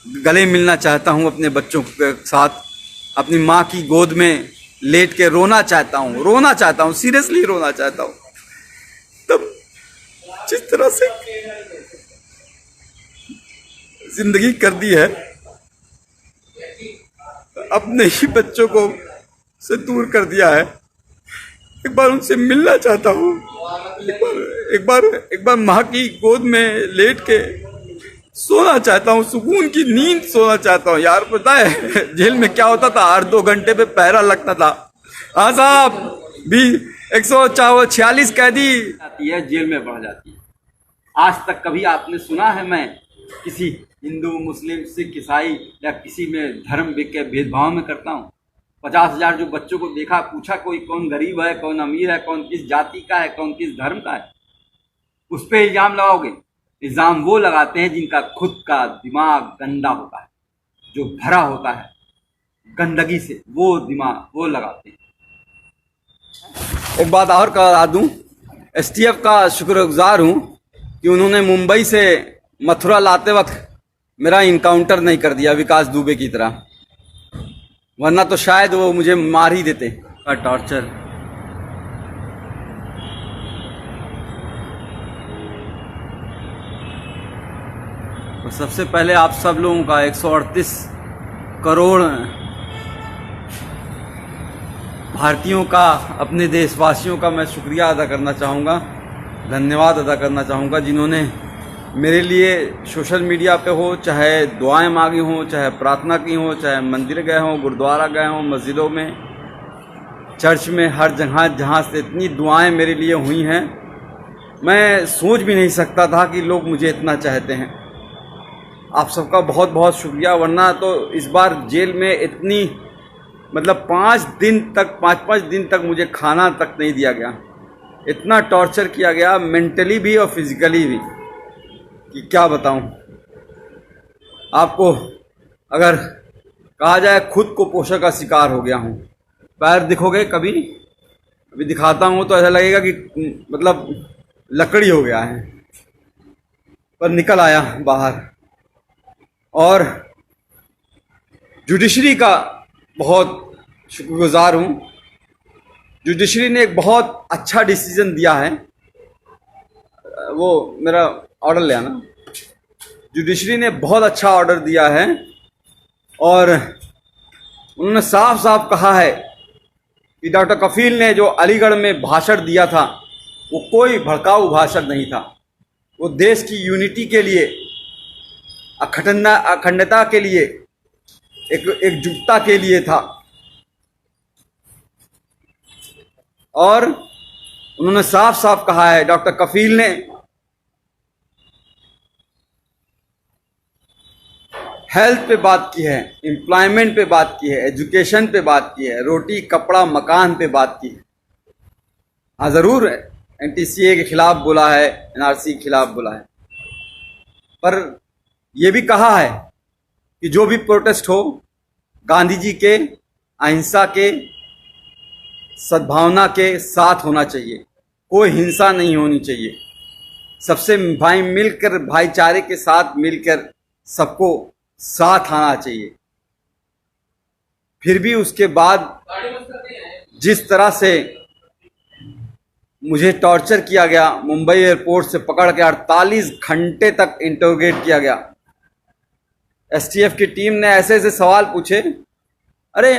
गले मिलना चाहता हूँ अपने बच्चों के साथ, अपनी माँ की गोद में लेट के रोना चाहता हूँ, सीरियसली रोना चाहता हूँ। तब जिस तरह से जिंदगी कर दी है, अपने ही बच्चों को से दूर कर दिया है, एक बार उनसे मिलना चाहता हूँ। एक बार माँ की गोद में लेट के सोना चाहता हूँ, सुकून की नींद सोना चाहता हूँ। यार पता है जेल में क्या होता था, 8-2 घंटे पे पहरा लगता था। हाँ साहब, भी 146 कैदी आती है, जेल में बढ़ जाती है। आज तक कभी आपने सुना है मैं किसी हिंदू, मुस्लिम, सिख, ईसाई या किसी में धर्म के भेदभाव में करता हूँ? 50,000 जो बच्चों को देखा, पूछा कोई कौन गरीब है, कौन अमीर है, कौन किस जाति का है, कौन किस धर्म का है? उस पर इल्जाम लगाओगे? इल्जाम वो लगाते हैं जिनका खुद का दिमाग गंदा होता है, जो भरा होता है गंदगी से, वो दिमाग वो लगाते हैं। एक बात और कहा दूं, एसटीएफ का शुक्रगुजार हूं कि उन्होंने मुंबई से मथुरा लाते वक्त मेरा इनकाउंटर नहीं कर दिया विकास दुबे की तरह, वरना तो शायद वो मुझे मार ही देते। का टॉर्चर, और सबसे पहले आप सब लोगों का 138 करोड़ भारतीयों का, अपने देशवासियों का मैं शुक्रिया अदा करना चाहूँगा, धन्यवाद अदा करना चाहूँगा, जिन्होंने मेरे लिए सोशल मीडिया पे हो, चाहे दुआएं मांगी हों, चाहे प्रार्थना की हो, चाहे मंदिर गए हों, गुरुद्वारा गए हों, मस्जिदों में, चर्च में, हर जगह जहाँ से इतनी दुआएं मेरे लिए हुई हैं, मैं सोच भी नहीं सकता था कि लोग मुझे इतना चाहते हैं। आप सबका बहुत बहुत शुक्रिया, वरना तो इस बार जेल में इतनी, मतलब 5 दिन तक मुझे खाना तक नहीं दिया गया। इतना टॉर्चर किया गया, मेंटली भी और फिजिकली भी, कि क्या बताऊं आपको। अगर कहा जाए खुद को पोषक का शिकार हो गया हूं। पैर दिखोगे कभी, अभी दिखाता हूं तो ऐसा लगेगा कि मतलब लकड़ी हो गया है, पर निकल आया बाहर। और जुडिशरी का बहुत शुक्रगुजार हूं। जुडिशरी ने एक बहुत अच्छा डिसीजन दिया है। वो मेरा ऑर्डर ले आना। जुडिशरी ने बहुत अच्छा ऑर्डर दिया है और उन्होंने साफ साफ कहा है कि डॉक्टर कफील ने जो अलीगढ़ में भाषण दिया था, वो कोई भड़काऊ भाषण नहीं था। वो देश की यूनिटी के लिए, अखंडता के लिए, एकजुटता के लिए था। और उन्होंने साफ साफ कहा है, डॉक्टर कफील ने हेल्थ पे बात की है, एम्प्लॉयमेंट पे बात की है, एजुकेशन पे बात की है, रोटी कपड़ा मकान पे बात की है। हाँ ज़रूर एनटीसीए के खिलाफ बोला है, एनआरसी के खिलाफ बोला है, पर यह भी कहा है कि जो भी प्रोटेस्ट हो, गांधी जी के अहिंसा के, सद्भावना के साथ होना चाहिए, कोई हिंसा नहीं होनी चाहिए, सबसे मिलकर, भाईचारे के साथ मिलकर सबको साथ आना चाहिए। फिर भी उसके बाद जिस तरह से मुझे टॉर्चर किया गया, मुंबई एयरपोर्ट से पकड़ के 48 घंटे तक इंटरोगेट किया गया। एसटीएफ की टीम ने ऐसे ऐसे सवाल पूछे, अरे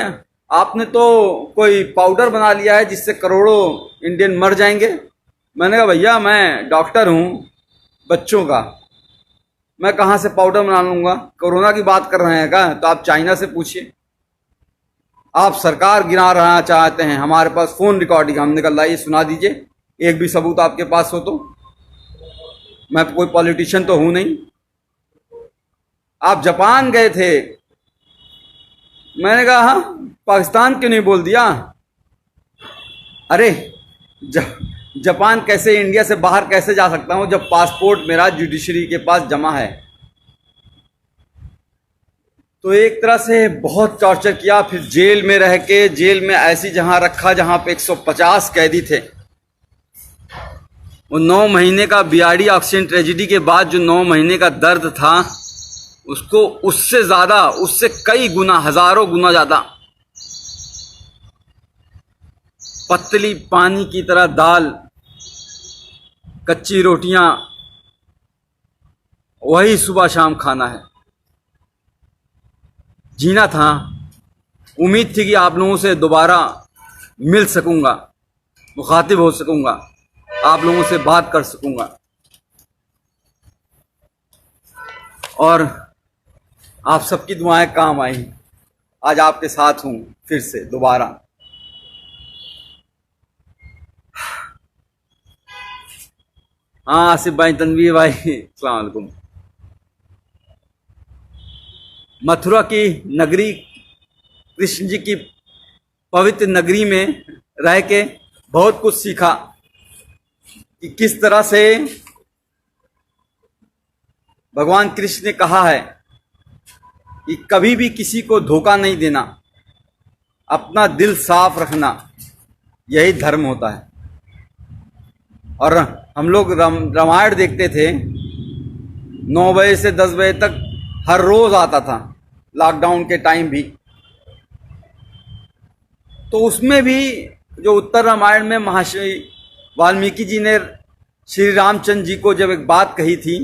आपने तो कोई पाउडर बना लिया है जिससे करोड़ों इंडियन मर जाएंगे। मैंने कहा भैया मैं डॉक्टर हूँ बच्चों का, मैं कहाँ से पाउडर बना लूँगा? कोरोना की बात कर रहे हैं क्या? तो आप चाइना से पूछिए। आप सरकार गिरा रहना चाहते हैं, हमारे पास फ़ोन रिकॉर्डिंग, हमने कहा लाइए सुना दीजिए, एक भी सबूत आपके पास हो तो। मैं कोई पॉलिटिशियन तो हूँ नहीं। आप जापान गए थे, मैंने कहा हाँ, पाकिस्तान क्यों नहीं बोल दिया? अरे जापान कैसे, इंडिया से बाहर कैसे जा सकता हूं जब पासपोर्ट मेरा जुडिशरी के पास जमा है? तो एक तरह से बहुत टॉर्चर किया। फिर जेल में रह के, जेल में ऐसी जहां रखा जहां पे 150 कैदी थे। वो 9 महीने का बीआरडी ऑक्सीजन ट्रेजेडी के बाद जो 9 महीने का दर्द था, उसको उससे ज्यादा, उससे कई गुना, हजारों गुना ज्यादा पतली पानी की तरह दाल, कच्ची रोटियां, वही सुबह शाम खाना है। जीना था। उम्मीद थी कि आप लोगों से दोबारा मिल सकूंगा, मुखातिब हो सकूंगा, आप लोगों से बात कर सकूंगा, और आप सबकी दुआएं काम आई। आज आपके साथ हूं फिर से दोबारा। हाँ आसिफ भाई, तनवीर भाई, अस्सलाम वालेकुम। मथुरा की नगरी, कृष्ण जी की पवित्र नगरी में रह के बहुत कुछ सीखा कि किस तरह से भगवान कृष्ण ने कहा है कि कभी भी किसी को धोखा नहीं देना, अपना दिल साफ रखना, यही धर्म होता है। और हम लोग रामायण देखते थे 9 बजे से 10 बजे तक, हर रोज आता था, लॉकडाउन के टाइम भी। तो उसमें भी जो उत्तर रामायण में महर्षि वाल्मीकि जी ने श्री रामचंद्र जी को जब एक बात कही थी,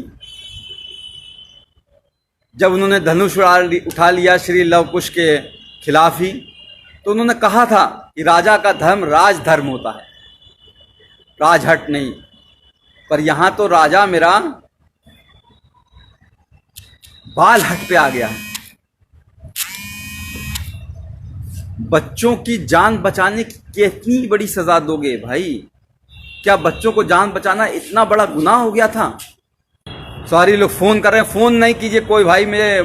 जब उन्होंने धनुष उठा लिया श्री लव कुश के खिलाफ ही, तो उन्होंने कहा था कि राजा का धर्म राजधर्म होता है, राजहट नहीं। पर यहां तो राजा मेरा बाल हट पे आ गया है। बच्चों की जान बचाने की कितनी बड़ी सजा दोगे भाई? क्या बच्चों को जान बचाना इतना बड़ा गुनाह हो गया था? सॉरी, लोग फोन कर रहे हैं, फोन नहीं कीजिए कोई भाई, मैं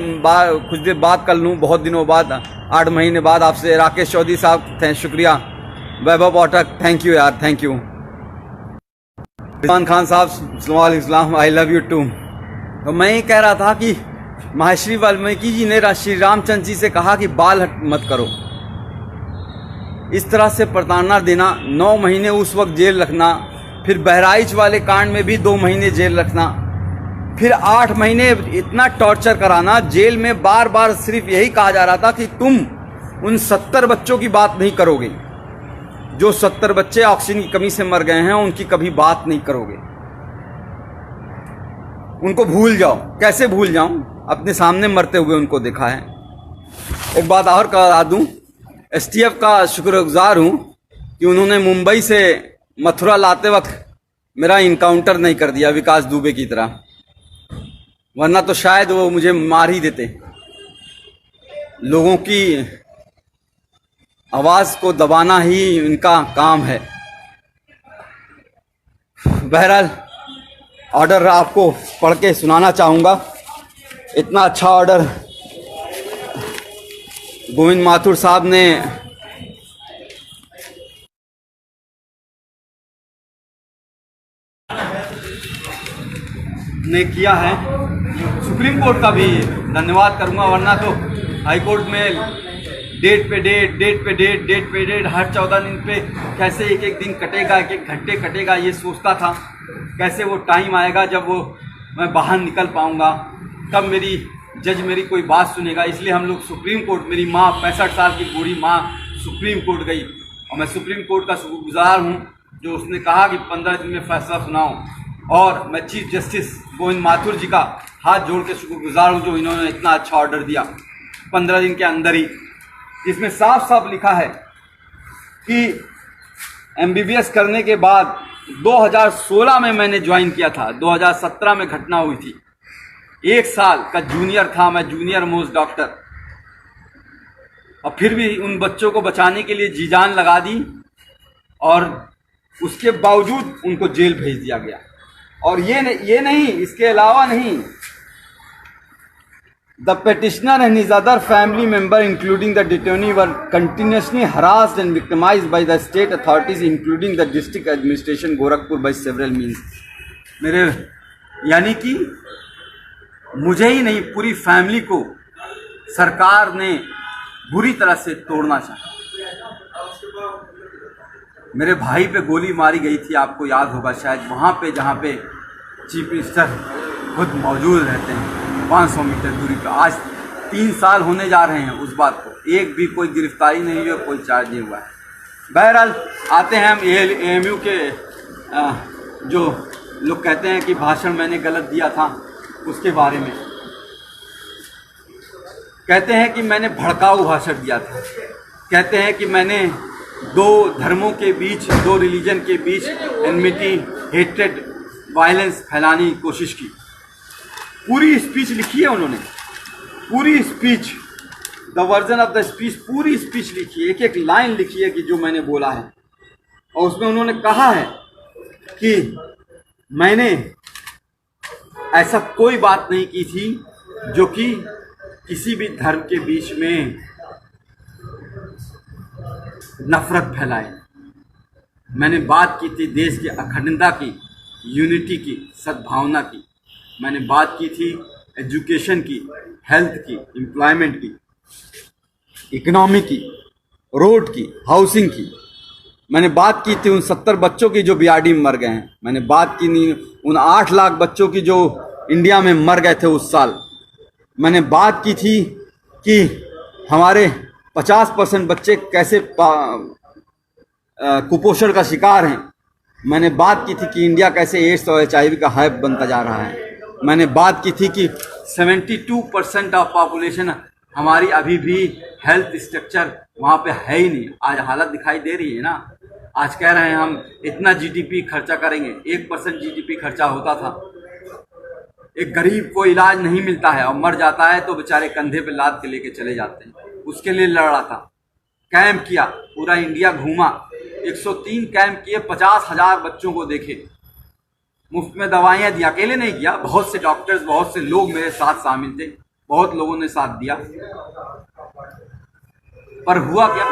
कुछ देर बात कर लूँ, बहुत दिनों बाद, 8 महीने बाद आपसे। राकेश चौधरी साहब शुक्रिया, वैभव पाठक थैंक यू यार, थैंक यू। इरफान खान साहब सलाम, आई लव यू टू। तो मैं ये कह रहा था कि महर्षि वाल्मीकि जी ने श्री रामचंद्र जी से कहा कि बाल हट मत करो। इस तरह से प्रताड़ना देना, 9 महीने उस वक्त जेल रखना, फिर बहराइच वाले कांड में भी 2 महीने जेल रखना, फिर 8 महीने इतना टॉर्चर कराना। जेल में बार बार सिर्फ यही कहा जा रहा था कि तुम उन 70 बच्चों की बात नहीं करोगे, जो 70 बच्चे ऑक्सीजन की कमी से मर गए हैं, उनकी कभी बात नहीं करोगे, उनको भूल जाओ। कैसे भूल जाऊं? अपने सामने मरते हुए उनको देखा है। एक बात और कहा दूं, एसटीएफ का शुक्रगुजार हूं कि उन्होंने मुंबई से मथुरा लाते वक्त मेरा इनकाउंटर नहीं कर दिया विकास दुबे की तरह, वरना तो शायद वो मुझे मार ही देते। लोगों की आवाज को दबाना ही इनका काम है। बहरहाल ऑर्डर आपको पढ़ के सुनाना चाहूँगा। इतना अच्छा ऑर्डर गोविंद माथुर साहब ने किया है। सुप्रीम कोर्ट का भी धन्यवाद करूंगा, वरना तो हाई कोर्ट में डेट पे डेट हर 14 दिन पे कैसे एक एक दिन कटेगा, एक एक घंटे कटेगा, ये सोचता था। कैसे वो टाइम आएगा जब वो मैं बाहर निकल पाऊंगा, कब मेरी जज मेरी कोई बात सुनेगा। इसलिए हम लोग सुप्रीम कोर्ट, मेरी माँ 65 साल की बूढ़ी माँ सुप्रीम कोर्ट गई, और मैं सुप्रीम कोर्ट का शुक्रगुजार हूँ जो उसने कहा कि 15 दिन में फैसला सुनाओ। और मैं चीफ जस्टिस गोविंद माथुर जी का हाथ जोड़ के शुक्रगुजार हूँ जो इन्होंने इतना अच्छा ऑर्डर दिया 15 दिन के अंदर ही, जिसमें साफ साफ लिखा है कि एमबीबीएस करने के बाद 2016 में मैंने ज्वाइन किया था, 2017 में घटना हुई थी। 1 साल का जूनियर था मैं, जूनियर मोस्ट डॉक्टर, और फिर भी उन बच्चों को बचाने के लिए जी जान लगा दी, और उसके बावजूद उनको जेल भेज दिया गया। और ये नहीं, इसके अलावा नहीं, the petitioner and his other family member including the detainee were continuously harassed and victimized by the state authorities including the district administration Gorakhpur by several means। मेरे यानी कि मुझे ही नहीं, पूरी फैमिली को सरकार ने बुरी तरह से तोड़ना चाहा। मेरे भाई पे गोली मारी गई थी, आपको याद होगा शायद, वहाँ पे जहाँ पे चीफ मिनिस्टर खुद मौजूद रहते हैं, 500 मीटर दूरी पर। आज 3 साल होने जा रहे हैं उस बात को, एक भी कोई गिरफ्तारी नहीं हुई, कोई चार्ज नहीं हुआ है। बहरहाल आते हैं हम AMU के जो लोग कहते हैं कि भाषण मैंने गलत दिया था उसके बारे में। कहते हैं कि मैंने भड़काऊ भाषण दिया था, कहते हैं कि मैंने 2 धर्मों के बीच, 2 रिलीजन के बीच एनमिटी, हेट्रेड, वायलेंस फैलाने की कोशिश की। पूरी स्पीच लिखी है उन्होंने, पूरी speech, the version of the speech, पूरी स्पीच लिखी है, एक एक लाइन लिखी है कि जो मैंने बोला है। और उसमें उन्होंने कहा है कि मैंने ऐसा कोई बात नहीं की थी जो कि किसी भी धर्म के बीच में नफरत फैलाए। मैंने बात की थी देश की अखंडता की, यूनिटी की, सद्भावना की। मैंने बात की थी एजुकेशन की, हेल्थ की, एम्प्लॉयमेंट की, इकोनॉमी की, रोड की, हाउसिंग की। मैंने बात की थी उन 70 बच्चों की जो BRD में मर गए हैं। मैंने बात की नहीं उन 8 लाख बच्चों की जो इंडिया में मर गए थे उस साल। मैंने बात की थी कि हमारे 50% बच्चे कैसे कुपोषण का शिकार हैं। मैंने बात की थी कि इंडिया कैसे एड्स और HIV का हब बनता जा रहा है। मैंने बात की थी कि 72% ऑफ पॉपुलेशन हमारी अभी भी हेल्थ स्ट्रक्चर वहाँ पे है ही नहीं। आज हालत दिखाई दे रही है ना। आज कह रहे हैं हम इतना GDP खर्चा करेंगे, 1% GDP खर्चा होता था। एक गरीब को इलाज नहीं मिलता है और मर जाता है तो बेचारे कंधे पे लाद के लेके चले जाते हैं। उसके लिए लड़ रहा था, कैंप किया, पूरा इंडिया घूमा, 103 कैंप किए, 50,000 बच्चों को देखे, मुफ्त में दवाइयाँ दी। अकेले नहीं किया, बहुत से डॉक्टर्स, बहुत से लोग मेरे साथ शामिल थे, बहुत लोगों ने साथ दिया। पर हुआ क्या,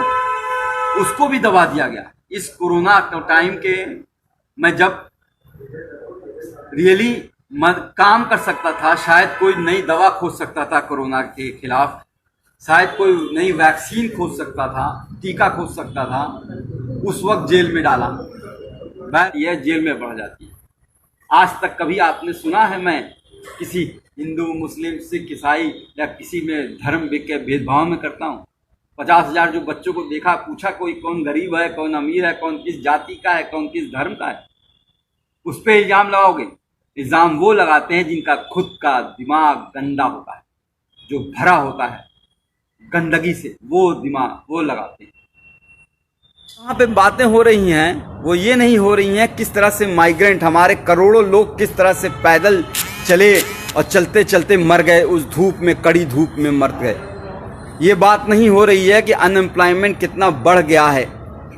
उसको भी दबा दिया गया। इस कोरोना टाइम के मैं जब रियली काम कर सकता था, शायद कोई नई दवा खोज सकता था कोरोना के खिलाफ, शायद कोई नई वैक्सीन खोज सकता था, टीका खोज सकता था, उस वक्त जेल में डाला। यह जेल में बढ़ जाती है। आज तक कभी आपने सुना है मैं किसी हिंदू, मुस्लिम, सिख, ईसाई या किसी में धर्म के भेदभाव में करता हूँ? 50,000 जो बच्चों को देखा, पूछा कोई कौन गरीब है, कौन अमीर है, कौन किस जाति का है, कौन किस धर्म का है? उस पर इल्ज़ाम लगाओगे? इल्ज़ाम वो लगाते हैं जिनका खुद का दिमाग गंदा होता है, जो भरा होता है गंदगी से, वो दिमाग वो लगाते हैं। वहाँ पे बातें हो रही हैं वो ये नहीं हो रही हैं किस तरह से माइग्रेंट, हमारे करोड़ों लोग किस तरह से पैदल चले और चलते चलते मर गए, उस धूप में, कड़ी धूप में मर गए। ये बात नहीं हो रही है कि अनएम्प्लॉयमेंट कितना बढ़ गया है,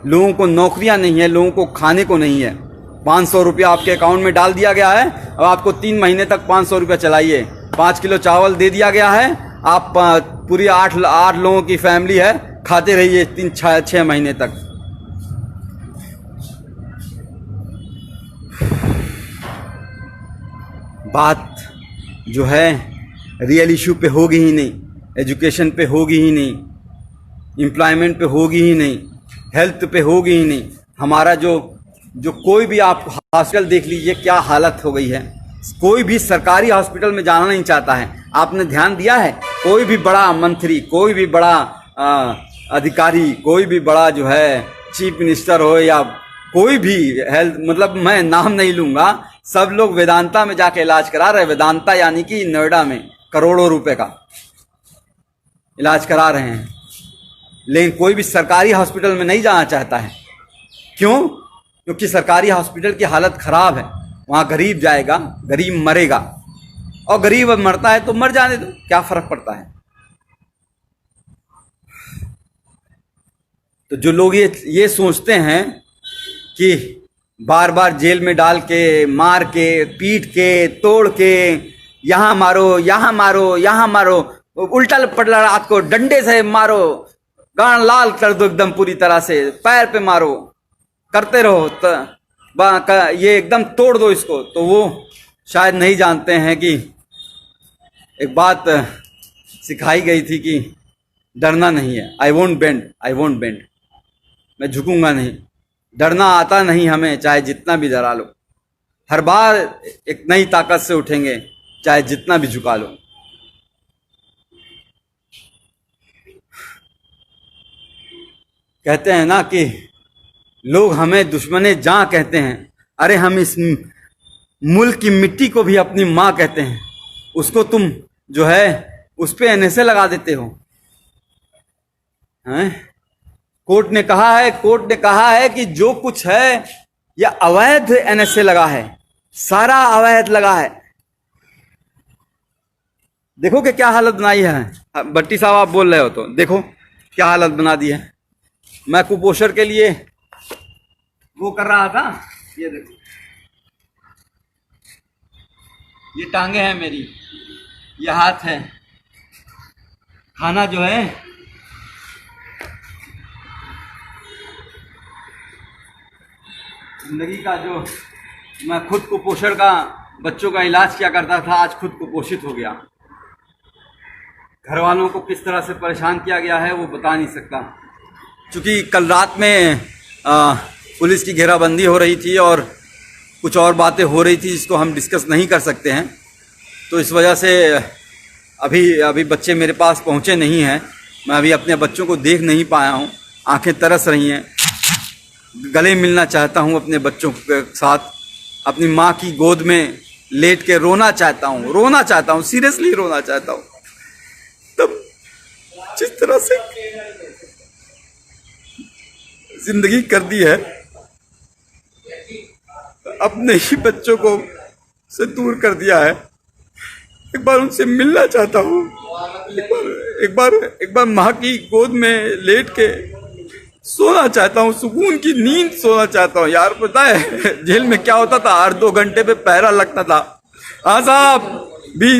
लोगों को नौकरियां नहीं है, लोगों को खाने को नहीं है। 500 रुपया आपके अकाउंट में डाल दिया गया है, अब आपको 3 महीने तक 500 रुपया चलाइए। 5 किलो चावल दे दिया गया है, आप पूरी 8 लोगों की फैमिली है, खाते रहिए 3-6 महीने तक। बात जो है रियल इशू पे होगी ही नहीं, एजुकेशन पे होगी ही नहीं, एम्प्लॉयमेंट पे होगी ही नहीं, हेल्थ पे होगी ही नहीं। हमारा जो कोई भी आप हॉस्पिटल देख लीजिए क्या हालत हो गई है। कोई भी सरकारी हॉस्पिटल में जाना नहीं चाहता है। आपने ध्यान दिया है, कोई भी बड़ा मंत्री, कोई भी बड़ा अधिकारी, कोई भी बड़ा जो है चीफ मिनिस्टर हो या कोई भी हेल्थ, मतलब मैं नाम नहीं लूँगा, सब लोग वेदांता में जाके इलाज करा रहे हैं। वेदांता यानी कि नोएडा में करोड़ों रुपए का इलाज करा रहे हैं, लेकिन कोई भी सरकारी हॉस्पिटल में नहीं जाना चाहता है। क्यों? क्योंकि सरकारी हॉस्पिटल की हालत खराब है। वहाँ गरीब जाएगा, गरीब मरेगा, और गरीब मरता है तो मर जाने दो, क्या फर्क पड़ता है। तो जो लोग ये सोचते हैं कि बार बार जेल में डाल के, मार के, पीट के, तोड़ के, यहाँ मारो, यहाँ मारो, यहाँ मारो, उल्टा पलटा रात को डंडे से मारो, गान लाल कर दो एकदम पूरी तरह से, पैर पे मारो, करते रहो, ये एकदम तोड़ दो इसको, तो वो शायद नहीं जानते हैं कि एक बात सिखाई गई थी कि डरना नहीं है। I won't bend, I won't bend, मैं झुकूंगा नहीं। डरना आता नहीं हमें, चाहे जितना भी डरा लो। हर बार एक नई ताकत से उठेंगे, चाहे जितना भी झुका लो। कहते हैं ना कि लोग हमें दुश्मने जान कहते हैं, अरे हम इस मुल्क की मिट्टी को भी अपनी माँ कहते हैं। उसको तुम जो है उस पे एनएसए लगा देते हो हैं? कोर्ट ने कहा है कि जो कुछ है यह अवैध एनएसए लगा है, सारा अवैध लगा है। देखो कि क्या हालत बनाई है। भट्टी साहब आप बोल रहे हो तो देखो क्या हालत बना दी है। मैं कुपोषण के लिए वो कर रहा था, ये देखो ये टांगे हैं मेरी, ये हाथ है। खाना जो है जिंदगी का जो मैं खुद कुपोषण का बच्चों का इलाज किया करता था, आज खुद कुपोषित हो गया। घर वालों को किस तरह से परेशान किया गया है वो बता नहीं सकता। क्योंकि कल रात में पुलिस की घेराबंदी हो रही थी और कुछ और बातें हो रही थी जिसको हम डिस्कस नहीं कर सकते हैं, तो इस वजह से अभी बच्चे मेरे पास पहुंचे नहीं हैं। मैं अभी अपने बच्चों को देख नहीं पाया हूं, आंखें तरस रही हैं। गले मिलना चाहता हूं अपने बच्चों के साथ, अपनी माँ की गोद में लेट के रोना चाहता हूं, सीरियसली रोना चाहता हूं। तब जिस तरह से जिंदगी कर दी है, अपने ही बच्चों को से दूर कर दिया है। एक बार उनसे मिलना चाहता हूँ, एक बार माँ की गोद में लेट के सोना चाहता हूँ, सुकून की नींद सोना चाहता हूँ। यार पता है जेल में क्या होता था, 8-2 घंटे पे पहरा लगता था। हाँ साहब, भी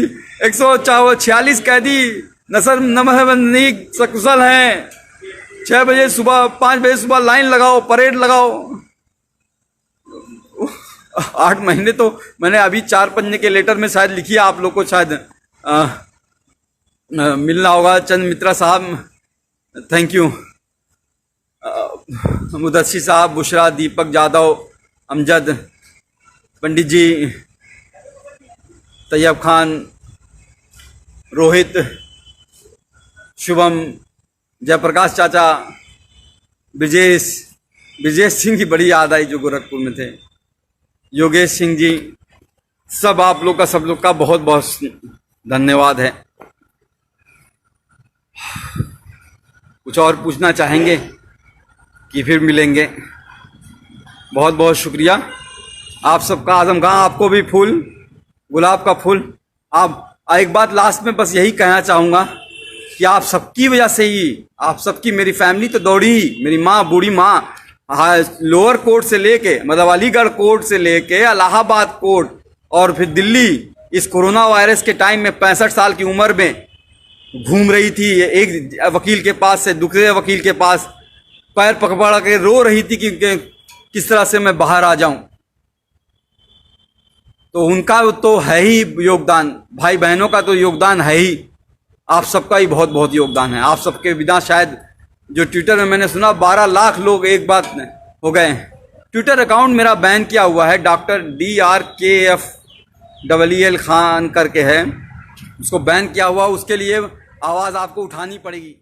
146 कैदी नमहबंदी सकुशल हैं। 6 बजे सुबह 5 बजे सुबह लाइन लगाओ, परेड लगाओ। 8 महीने तो मैंने अभी 4 पन्ने के लेटर में शायद लिखी है, आप लोग को शायद मिलना होगा। चंद मित्रा साहब थैंक यू, मुदस्सी साहब, बुशरा, दीपक यादव, अमजद, पंडित जी, तैयब खान, रोहित, शुभम, जयप्रकाश चाचा, ब्रिजेश सिंह की बड़ी याद आई जो गोरखपुर में थे, योगेश सिंह जी, सब आप लोग का बहुत बहुत धन्यवाद है। कुछ और पूछना चाहेंगे कि फिर मिलेंगे? बहुत बहुत शुक्रिया आप सबका। आजम खां आपको भी फूल, गुलाब का फूल। आप एक बात लास्ट में बस यही कहना चाहूँगा कि आप सबकी वजह से ही, आप सबकी, मेरी फैमिली तो दौड़ी, मेरी माँ, बूढ़ी माँ, लोअर कोर्ट से लेके मतलब अलीगढ़ कोर्ट से लेके इलाहाबाद कोर्ट और फिर दिल्ली, इस कोरोना वायरस के टाइम में 65 साल की उम्र में घूम रही थी, एक वकील के पास से दूसरे वकील के पास पैर पकड़ के रो रही थी कि किस तरह से मैं बाहर आ जाऊं। तो उनका तो है ही योगदान, भाई बहनों का तो योगदान है ही, आप सबका ही बहुत बहुत योगदान है। आप सबके बिना शायद, जो ट्विटर में मैंने सुना 12 लाख लोग एक बात हो गए। ट्विटर अकाउंट मेरा बैन किया हुआ है, डॉक्टर DRKFEL खान करके है, उसको बैन किया हुआ। उसके लिए आवाज़ आपको उठानी पड़ेगी।